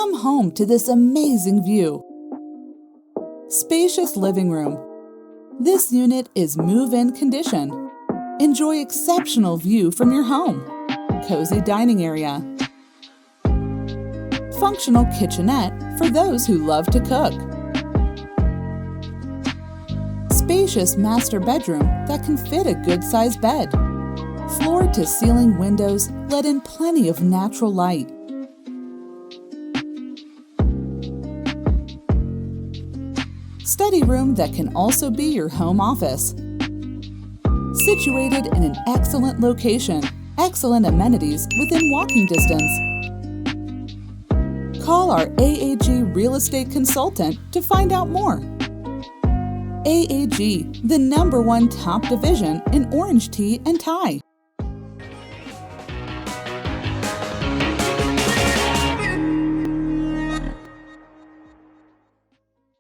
Come home to this amazing view. Spacious living room. This unit is move-in condition. Enjoy exceptional view from your home. Cozy dining area. Functional kitchenette for those who love to cook. Spacious master bedroom that can fit a good-sized bed. Floor-to-ceiling windows let in plenty of natural light. Study room that can also be your home office. Situated in an excellent location, excellent amenities within walking distance. Call our AAG Real Estate Consultant to find out more. AAG, the #1 top division in orange tea and tie.